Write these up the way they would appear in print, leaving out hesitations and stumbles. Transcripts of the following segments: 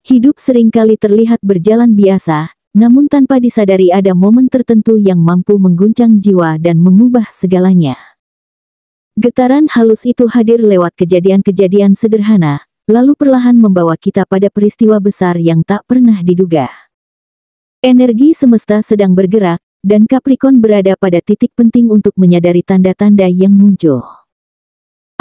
hidup seringkali terlihat berjalan biasa, namun tanpa disadari ada momen tertentu yang mampu mengguncang jiwa dan mengubah segalanya. Getaran halus itu hadir lewat kejadian-kejadian sederhana, lalu perlahan membawa kita pada peristiwa besar yang tak pernah diduga. Energi semesta sedang bergerak, dan Capricorn berada pada titik penting untuk menyadari tanda-tanda yang muncul.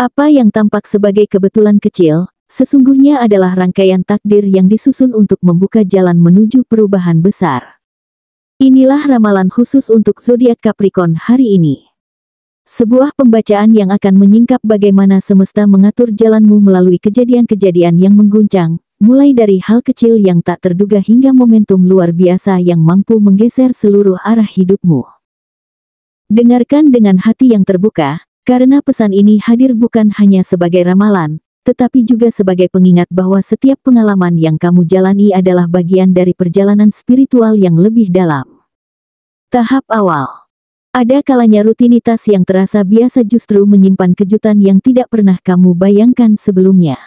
Apa yang tampak sebagai kebetulan kecil, sesungguhnya adalah rangkaian takdir yang disusun untuk membuka jalan menuju perubahan besar. Inilah ramalan khusus untuk zodiak Capricorn hari ini. Sebuah pembacaan yang akan menyingkap bagaimana semesta mengatur jalanmu melalui kejadian-kejadian yang mengguncang, mulai dari hal kecil yang tak terduga hingga momentum luar biasa yang mampu menggeser seluruh arah hidupmu. Dengarkan dengan hati yang terbuka, karena pesan ini hadir bukan hanya sebagai ramalan, tetapi juga sebagai pengingat bahwa setiap pengalaman yang kamu jalani adalah bagian dari perjalanan spiritual yang lebih dalam. Tahap awal. Ada kalanya rutinitas yang terasa biasa justru menyimpan kejutan yang tidak pernah kamu bayangkan sebelumnya.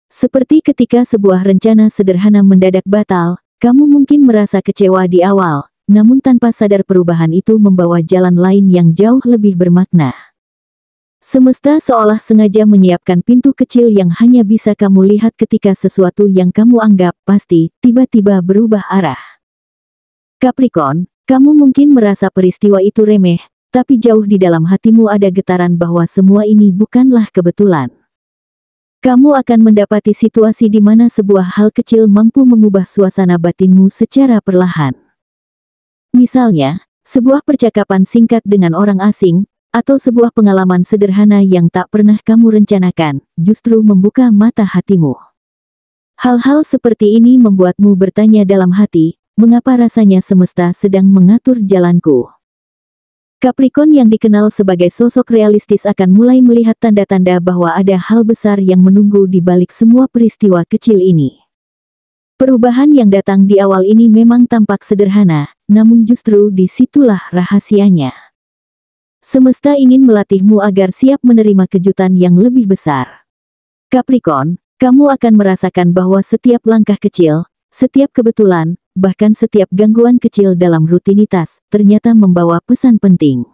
Seperti ketika sebuah rencana sederhana mendadak batal, kamu mungkin merasa kecewa di awal, namun tanpa sadar perubahan itu membawa jalan lain yang jauh lebih bermakna. Semesta seolah sengaja menyiapkan pintu kecil yang hanya bisa kamu lihat ketika sesuatu yang kamu anggap pasti, tiba-tiba berubah arah. Capricorn, kamu mungkin merasa peristiwa itu remeh, tapi jauh di dalam hatimu ada getaran bahwa semua ini bukanlah kebetulan. Kamu akan mendapati situasi di mana sebuah hal kecil mampu mengubah suasana batinmu secara perlahan. Misalnya, sebuah percakapan singkat dengan orang asing, atau sebuah pengalaman sederhana yang tak pernah kamu rencanakan, justru membuka mata hatimu. Hal-hal seperti ini membuatmu bertanya dalam hati, mengapa rasanya semesta sedang mengatur jalanku? Capricorn yang dikenal sebagai sosok realistis akan mulai melihat tanda-tanda bahwa ada hal besar yang menunggu di balik semua peristiwa kecil ini. Perubahan yang datang di awal ini memang tampak sederhana, namun justru disitulah rahasianya. Semesta ingin melatihmu agar siap menerima kejutan yang lebih besar. Capricorn, kamu akan merasakan bahwa setiap langkah kecil, setiap kebetulan, bahkan setiap gangguan kecil dalam rutinitas, ternyata membawa pesan penting.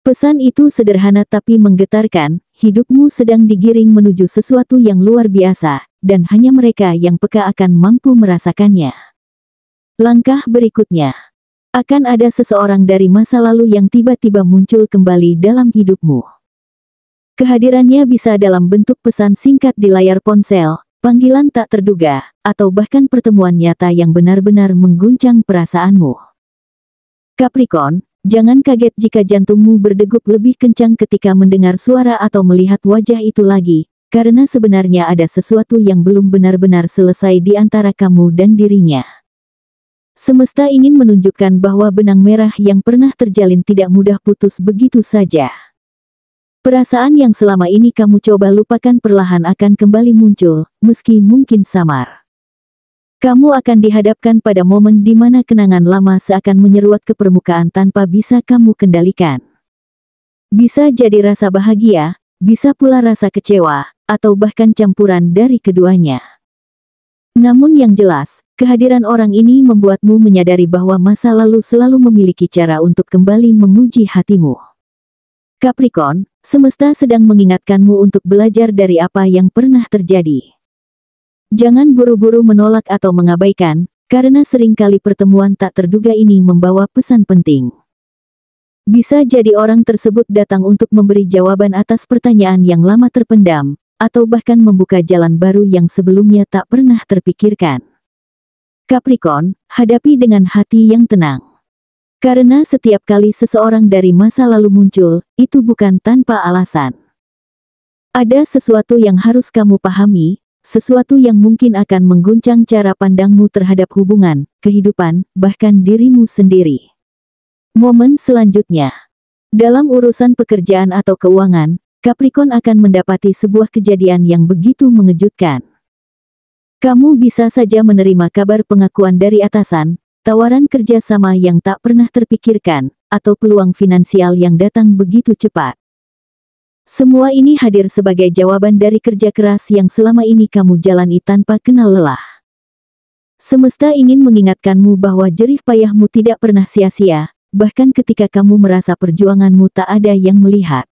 Pesan itu sederhana tapi menggetarkan, hidupmu sedang digiring menuju sesuatu yang luar biasa, dan hanya mereka yang peka akan mampu merasakannya. Langkah berikutnya. Akan ada seseorang dari masa lalu yang tiba-tiba muncul kembali dalam hidupmu. Kehadirannya bisa dalam bentuk pesan singkat di layar ponsel, panggilan tak terduga, atau bahkan pertemuan nyata yang benar-benar mengguncang perasaanmu. Capricorn, jangan kaget jika jantungmu berdegup lebih kencang ketika mendengar suara atau melihat wajah itu lagi, karena sebenarnya ada sesuatu yang belum benar-benar selesai di antara kamu dan dirinya. Semesta ingin menunjukkan bahwa benang merah yang pernah terjalin tidak mudah putus begitu saja. Perasaan yang selama ini kamu coba lupakan perlahan akan kembali muncul, meski mungkin samar. Kamu akan dihadapkan pada momen di mana kenangan lama seakan menyeruak ke permukaan tanpa bisa kamu kendalikan. Bisa jadi rasa bahagia, bisa pula rasa kecewa, atau bahkan campuran dari keduanya. Namun yang jelas, kehadiran orang ini membuatmu menyadari bahwa masa lalu selalu memiliki cara untuk kembali menguji hatimu. Capricorn, semesta sedang mengingatkanmu untuk belajar dari apa yang pernah terjadi. Jangan buru-buru menolak atau mengabaikan, karena seringkali pertemuan tak terduga ini membawa pesan penting. Bisa jadi orang tersebut datang untuk memberi jawaban atas pertanyaan yang lama terpendam, atau bahkan membuka jalan baru yang sebelumnya tak pernah terpikirkan. Capricorn, hadapi dengan hati yang tenang. Karena setiap kali seseorang dari masa lalu muncul, itu bukan tanpa alasan. Ada sesuatu yang harus kamu pahami, sesuatu yang mungkin akan mengguncang cara pandangmu terhadap hubungan, kehidupan, bahkan dirimu sendiri. Momen selanjutnya. Dalam urusan pekerjaan atau keuangan, Capricorn akan mendapati sebuah kejadian yang begitu mengejutkan. Kamu bisa saja menerima kabar pengakuan dari atasan, tawaran kerjasama yang tak pernah terpikirkan, atau peluang finansial yang datang begitu cepat. Semua ini hadir sebagai jawaban dari kerja keras yang selama ini kamu jalani tanpa kenal lelah. Semesta ingin mengingatkanmu bahwa jerih payahmu tidak pernah sia-sia, bahkan ketika kamu merasa perjuanganmu tak ada yang melihat.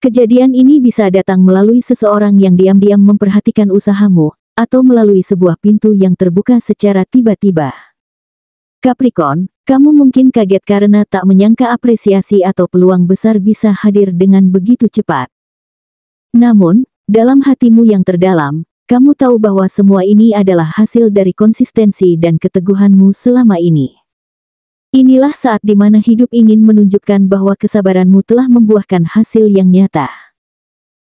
Kejadian ini bisa datang melalui seseorang yang diam-diam memperhatikan usahamu, atau melalui sebuah pintu yang terbuka secara tiba-tiba. Capricorn, kamu mungkin kaget karena tak menyangka apresiasi atau peluang besar bisa hadir dengan begitu cepat. Namun, dalam hatimu yang terdalam, kamu tahu bahwa semua ini adalah hasil dari konsistensi dan keteguhanmu selama ini. Inilah saat di mana hidup ingin menunjukkan bahwa kesabaranmu telah membuahkan hasil yang nyata.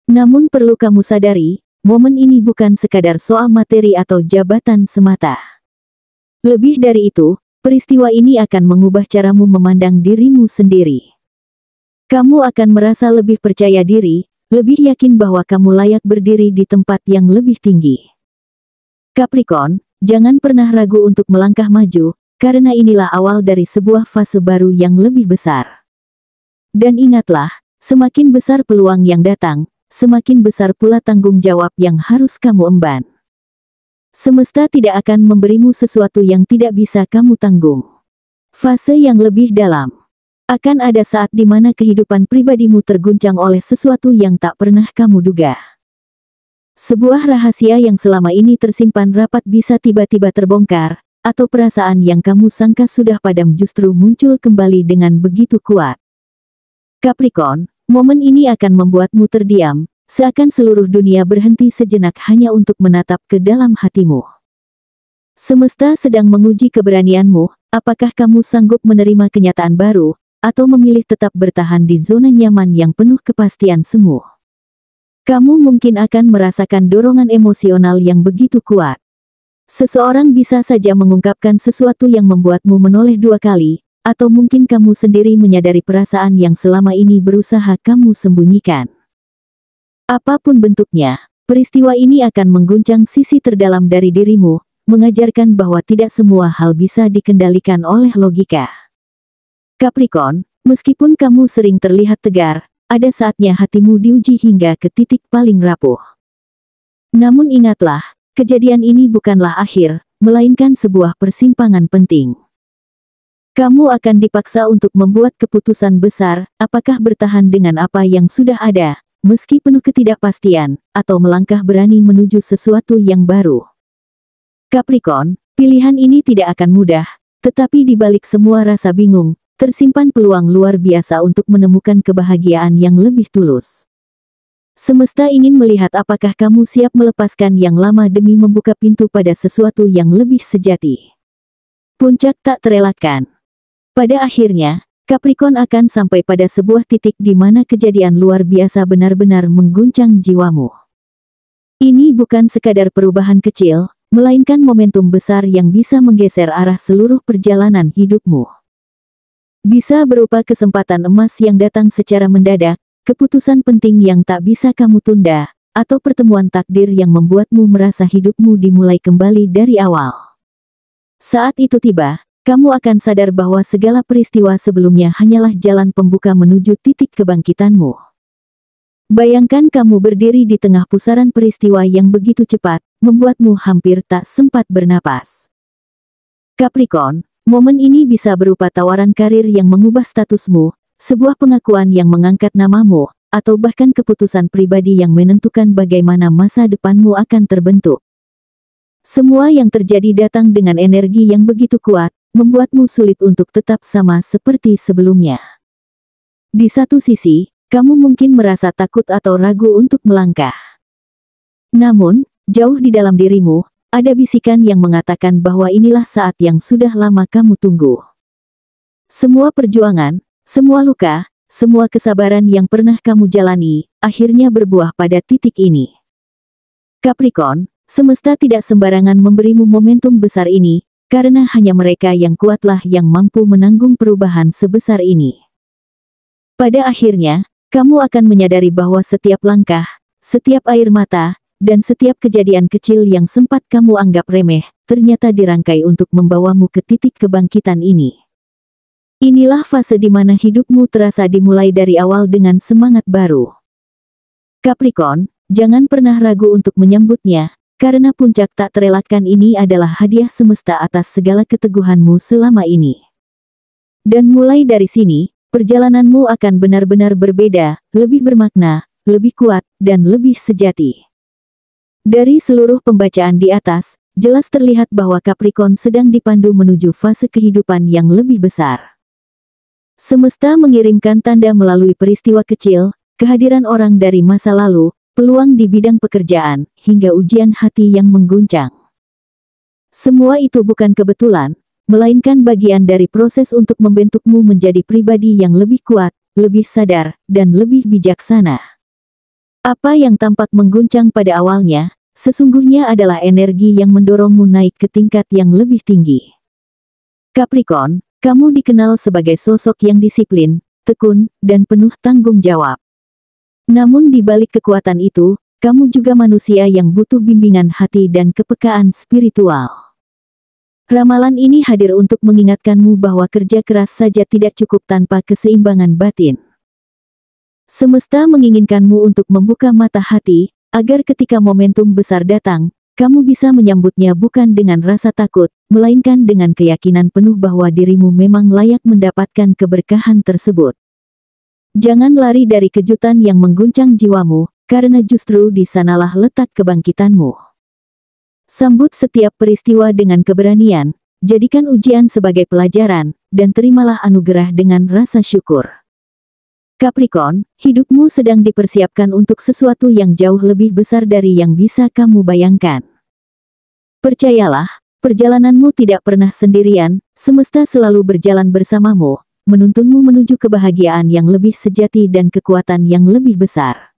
Namun perlu kamu sadari, momen ini bukan sekadar soal materi atau jabatan semata. Lebih dari itu, peristiwa ini akan mengubah caramu memandang dirimu sendiri. Kamu akan merasa lebih percaya diri, lebih yakin bahwa kamu layak berdiri di tempat yang lebih tinggi. Capricorn, jangan pernah ragu untuk melangkah maju, karena inilah awal dari sebuah fase baru yang lebih besar. Dan ingatlah, semakin besar peluang yang datang, semakin besar pula tanggung jawab yang harus kamu emban. Semesta tidak akan memberimu sesuatu yang tidak bisa kamu tanggung. Fase yang lebih dalam. Akan ada saat di mana kehidupan pribadimu terguncang oleh sesuatu yang tak pernah kamu duga. Sebuah rahasia yang selama ini tersimpan rapat bisa tiba-tiba terbongkar, atau perasaan yang kamu sangka sudah padam justru muncul kembali dengan begitu kuat. Capricorn, momen ini akan membuatmu terdiam, seakan seluruh dunia berhenti sejenak hanya untuk menatap ke dalam hatimu. Semesta sedang menguji keberanianmu, apakah kamu sanggup menerima kenyataan baru, atau memilih tetap bertahan di zona nyaman yang penuh kepastian semu. Kamu mungkin akan merasakan dorongan emosional yang begitu kuat. Seseorang bisa saja mengungkapkan sesuatu yang membuatmu menoleh dua kali, atau mungkin kamu sendiri menyadari perasaan yang selama ini berusaha kamu sembunyikan. Apapun bentuknya, peristiwa ini akan mengguncang sisi terdalam dari dirimu, mengajarkan bahwa tidak semua hal bisa dikendalikan oleh logika. Capricorn, meskipun kamu sering terlihat tegar, ada saatnya hatimu diuji hingga ke titik paling rapuh. Namun ingatlah, kejadian ini bukanlah akhir, melainkan sebuah persimpangan penting. Kamu akan dipaksa untuk membuat keputusan besar, apakah bertahan dengan apa yang sudah ada, meski penuh ketidakpastian, atau melangkah berani menuju sesuatu yang baru. Capricorn, pilihan ini tidak akan mudah, tetapi di balik semua rasa bingung, tersimpan peluang luar biasa untuk menemukan kebahagiaan yang lebih tulus. Semesta ingin melihat apakah kamu siap melepaskan yang lama demi membuka pintu pada sesuatu yang lebih sejati. Puncak tak terelakkan. Pada akhirnya, Capricorn akan sampai pada sebuah titik di mana kejadian luar biasa benar-benar mengguncang jiwamu. Ini bukan sekadar perubahan kecil, melainkan momentum besar yang bisa menggeser arah seluruh perjalanan hidupmu. Bisa berupa kesempatan emas yang datang secara mendadak, keputusan penting yang tak bisa kamu tunda, atau pertemuan takdir yang membuatmu merasa hidupmu dimulai kembali dari awal. Saat itu tiba, kamu akan sadar bahwa segala peristiwa sebelumnya hanyalah jalan pembuka menuju titik kebangkitanmu. Bayangkan kamu berdiri di tengah pusaran peristiwa yang begitu cepat, membuatmu hampir tak sempat bernapas. Capricorn, momen ini bisa berupa tawaran karir yang mengubah statusmu, sebuah pengakuan yang mengangkat namamu, atau bahkan keputusan pribadi yang menentukan bagaimana masa depanmu akan terbentuk. Semua yang terjadi datang dengan energi yang begitu kuat, membuatmu sulit untuk tetap sama seperti sebelumnya. Di satu sisi, kamu mungkin merasa takut atau ragu untuk melangkah. Namun, jauh di dalam dirimu, ada bisikan yang mengatakan bahwa inilah saat yang sudah lama kamu tunggu. Semua perjuangan, semua luka, semua kesabaran yang pernah kamu jalani, akhirnya berbuah pada titik ini. Capricorn, semesta tidak sembarangan memberimu momentum besar ini, karena hanya mereka yang kuatlah yang mampu menanggung perubahan sebesar ini. Pada akhirnya, kamu akan menyadari bahwa setiap langkah, setiap air mata, dan setiap kejadian kecil yang sempat kamu anggap remeh, ternyata dirangkai untuk membawamu ke titik kebangkitan ini. Inilah fase di mana hidupmu terasa dimulai dari awal dengan semangat baru. Capricorn, jangan pernah ragu untuk menyambutnya, karena puncak tak terelakkan ini adalah hadiah semesta atas segala keteguhanmu selama ini. Dan mulai dari sini, perjalananmu akan benar-benar berbeda, lebih bermakna, lebih kuat, dan lebih sejati. Dari seluruh pembacaan di atas, jelas terlihat bahwa Capricorn sedang dipandu menuju fase kehidupan yang lebih besar. Semesta mengirimkan tanda melalui peristiwa kecil, kehadiran orang dari masa lalu, peluang di bidang pekerjaan, hingga ujian hati yang mengguncang. Semua itu bukan kebetulan, melainkan bagian dari proses untuk membentukmu menjadi pribadi yang lebih kuat, lebih sadar, dan lebih bijaksana. Apa yang tampak mengguncang pada awalnya, sesungguhnya adalah energi yang mendorongmu naik ke tingkat yang lebih tinggi. Capricorn, kamu dikenal sebagai sosok yang disiplin, tekun, dan penuh tanggung jawab. Namun di balik kekuatan itu, kamu juga manusia yang butuh bimbingan hati dan kepekaan spiritual. Ramalan ini hadir untuk mengingatkanmu bahwa kerja keras saja tidak cukup tanpa keseimbangan batin. Semesta menginginkanmu untuk membuka mata hati, agar ketika momentum besar datang, kamu bisa menyambutnya bukan dengan rasa takut, melainkan dengan keyakinan penuh bahwa dirimu memang layak mendapatkan keberkahan tersebut. Jangan lari dari kejutan yang mengguncang jiwamu, karena justru di sanalah letak kebangkitanmu. Sambut setiap peristiwa dengan keberanian, jadikan ujian sebagai pelajaran, dan terimalah anugerah dengan rasa syukur. Capricorn, hidupmu sedang dipersiapkan untuk sesuatu yang jauh lebih besar dari yang bisa kamu bayangkan. Percayalah, perjalananmu tidak pernah sendirian, semesta selalu berjalan bersamamu, menuntunmu menuju kebahagiaan yang lebih sejati dan kekuatan yang lebih besar.